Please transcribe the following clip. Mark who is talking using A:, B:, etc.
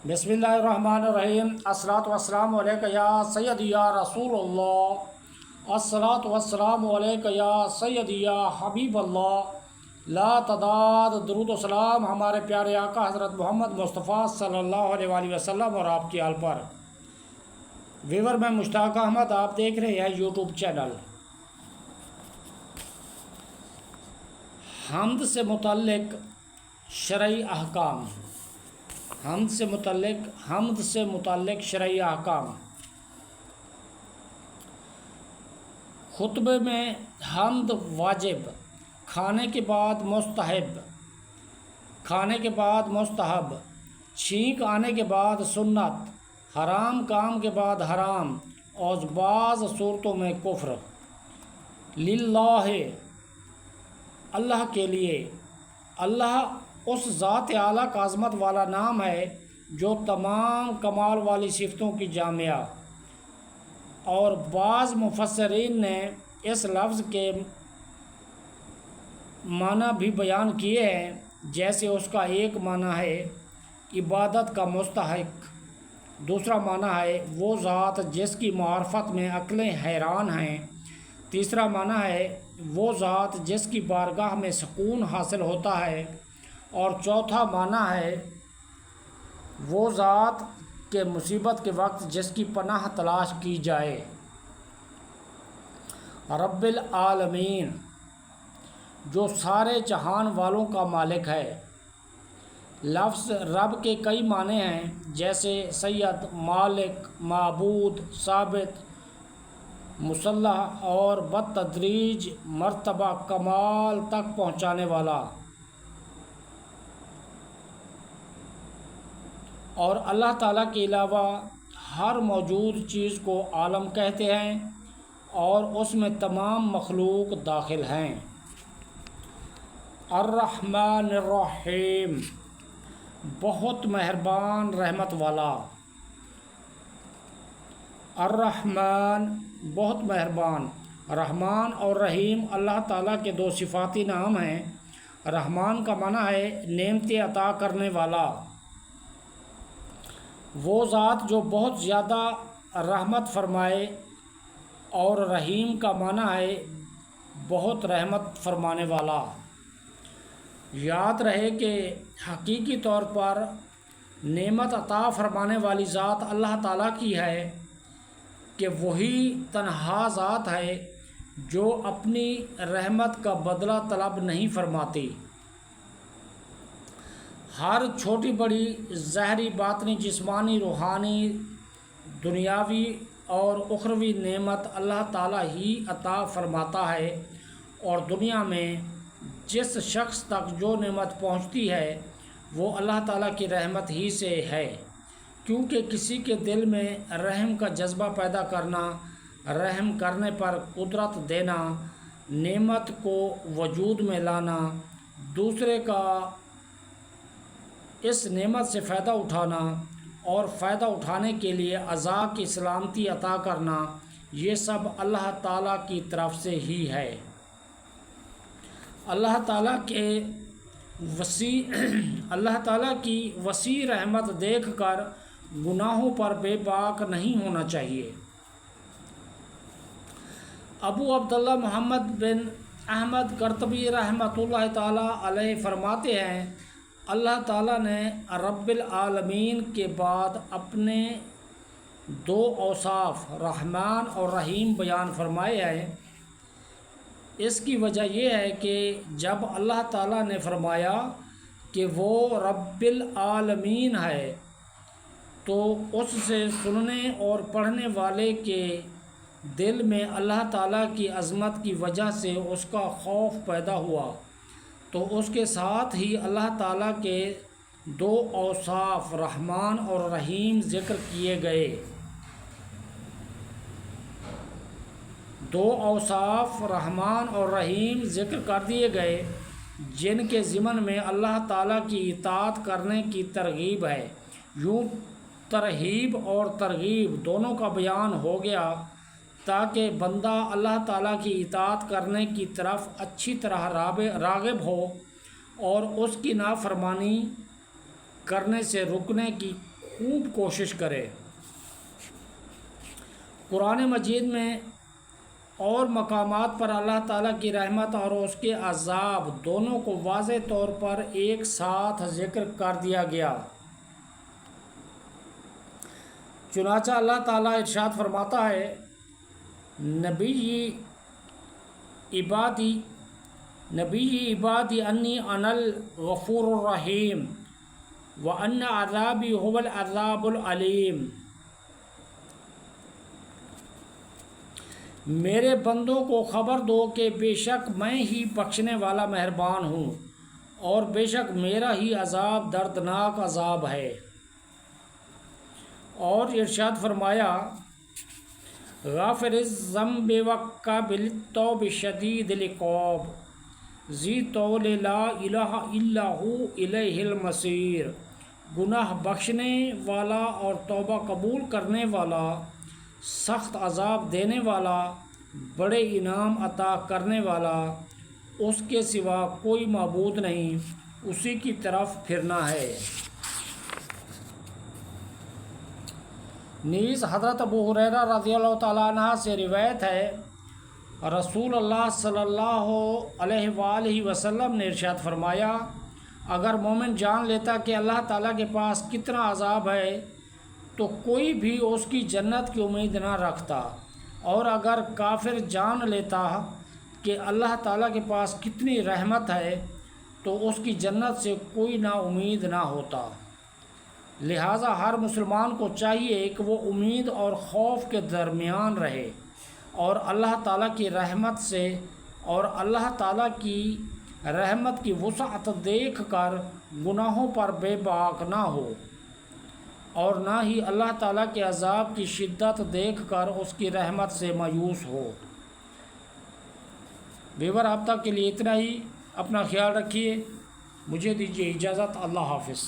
A: बिस्मिल्लाहिर्रहमानिर्रहीम। अस्सलातु वस्सलामु अलैका या सय्यदी या रसूल अल्लाह। अस्सलातु वस्सलामु अलैका या सय्यदी या हबीब अल्लाह। ला तदाद दरूद व सलाम हमारे प्यारे आका हज़रत मोहम्मद मुस्तफ़ा सल्लल्लाहु अलैहि वसल्लम और आपकी आल पर। व्यूअर, मैं मुश्ताक अहमद, आप देख रहे हैं यूट्यूब चैनल। हम्द से मुतल्लिक़ शरई अहकाम। हम्द से मुतल्लिक़ शरई अहकाम। खुतबे में हम्द वाजिब, खाने के बाद मुस्तहब, छींक आने के बाद सुन्नत, हराम काम के बाद हराम, और बाज़ सूरतों में कुफ्र। लिल्लाह, अल्लाह के लिए। अल्लाह उस ज़ात आला का अज़मत वाला नाम है जो तमाम कमाल वाली सिफ़तों की जामिया। और बाज़ मुफस्सिरीन ने इस लफ्ज़ के माना भी बयान किए हैं, जैसे उसका एक माना है इबादत का मुस्तहिक, दूसरा माना है वो ज़ात जिसकी मार्फत में अक्लें हैरान हैं, तीसरा माना है वो ज़ात जिसकी बारगाह में सुकून हासिल होता है, और चौथा माना है वो ज़ात के मुसीबत के वक्त जिसकी पनाह तलाश की जाए। रब्बिल आलमीन, जो सारे जहान वालों का मालिक है। लफ्ज़ रब के कई माने हैं, जैसे सैयद, मालिक, माबूद, साबित, मुसल्लह और बतदरीज मर्तबा कमाल तक पहुँचाने वाला। और अल्लाह ताला के अलावा हर मौजूद चीज़ को आलम कहते हैं, और उसमें तमाम मखलूक दाखिल हैं। अर्रहमानिर्रहीम, बहुत मेहरबान रहमत वाला। अर्रहमान, बहुत मेहरबान। रहमान और रहीम अल्लाह ताला के दो सिफाती नाम हैं। रहमान का माना है नेमतें अता करने वाला, वो ज़ात जो बहुत ज़्यादा रहमत फरमाए, और रहीम का माना है बहुत रहमत फरमाने वाला। याद रहे कि हकीकी तौर पर नेमत अता फरमाने वाली ज़ात अल्लाह ताला की है, कि वही तन्हा ज़ात है जो अपनी रहमत का बदला तलब नहीं फरमाती। हर छोटी बड़ी ज़हरी, बातनी, जिस्मानी, रूहानी, दुनियावी और उखरवी नेमत अल्लाह ताला ही अता फरमाता है, और दुनिया में जिस शख्स तक जो नेमत पहुंचती है वो अल्लाह ताला की रहमत ही से है। क्योंकि किसी के दिल में रहम का जज्बा पैदा करना, रहम करने पर कुदरत देना, नेमत को वजूद में लाना, दूसरे का इस नेमत से फ़ायदा उठाना और फ़ायदा उठाने के लिए अज़ा की सलामती अता करना, ये सब अल्लाह ताला की तरफ से ही है। अल्लाह ताला की वसी रहमत देखकर गुनाहों पर बेबाक नहीं होना चाहिए। अबू अब्दुल्लाह मोहम्मद बिन अहमद करतबी रहमतुल्लाह ताला अलैह फरमाते हैं, अल्लाह ताला ने रब्बिल आलमीन के बाद अपने दो औसाफ रहमान और रहीम बयान फरमाए हैं। इसकी वजह यह है कि जब अल्लाह ताला ने फरमाया कि वो रब्बिल आलमीन है, तो उससे सुनने और पढ़ने वाले के दिल में अल्लाह ताला की अज़मत की वजह से उसका खौफ पैदा हुआ। तो उसके साथ ही अल्लाह ताला के दो औसाफ रहमान और रहीम ज़िक्र किए गए। दो औसाफ रहमान और रहीम ज़िक्र कर दिए गए, जिनके ज़िमन में अल्लाह ताला की इताअत करने की तरगीब है। यूँ तरहीब और तरगीब दोनों का बयान हो गया, ताकि बंदा अल्लाह ताला की इताअत करने की तरफ अच्छी तरह राग़िब हो, और उसकी नाफरमानी करने से रुकने की خوب کوشش کرے۔ قرآن مجید میں اور مقامات پر اللہ تعالیٰ کی رحمت اور اس کے عذاب دونوں کو واضح طور پر ایک ساتھ ذکر کر دیا گیا۔ چنانچہ اللہ تعالیٰ ارشاد فرماتا ہے، نبی عبادی انی انا الغفور الرحیم وان عذابی هو العذاب العلیم۔ میرے بندوں کو خبر دو کہ بے شک میں ہی بخشنے والا مہربان ہوں، اور بے شک میرا ہی عذاب دردناک عذاب ہے۔ اور ارشاد فرمایا، غافر الذنب وقابل التوب شدید العقاب ذی طول لا الہ الا ہو الیہ المصیر۔ گناہ بخشنے والا اور توبہ قبول کرنے والا، سخت عذاب دینے والا، بڑے انعام عطا کرنے والا، اس کے سوا کوئی معبود نہیں، اسی کی طرف پھرنا ہے۔ نیز حضرت ابو ہریرہ رضی اللہ تعالیٰ عنہ سے روایت ہے، رسول اللہ صلی اللہ علیہ وآلہ وسلم نے ارشاد فرمایا، اگر مومن جان لیتا کہ اللہ تعالیٰ کے پاس کتنا عذاب ہے تو کوئی بھی اس کی جنت کی امید نہ رکھتا، اور اگر کافر جان لیتا کہ اللہ تعالیٰ کے پاس کتنی رحمت ہے تو اس کی جنت سے کوئی نا امید نہ ہوتا۔ لہٰذا ہر مسلمان کو چاہیے کہ وہ امید اور خوف کے درمیان رہے، اور اللہ تعالیٰ کی رحمت سے اور اللہ تعالیٰ کی رحمت کی وسعت دیکھ کر گناہوں پر بے باک نہ ہو، اور نہ ہی اللہ تعالیٰ کے عذاب کی شدت دیکھ کر اس کی رحمت سے مایوس ہو۔ ویور اب تک کے لیے اتنا ہی، اپنا خیال رکھیے، مجھے دیجیے اجازت، اللہ حافظ۔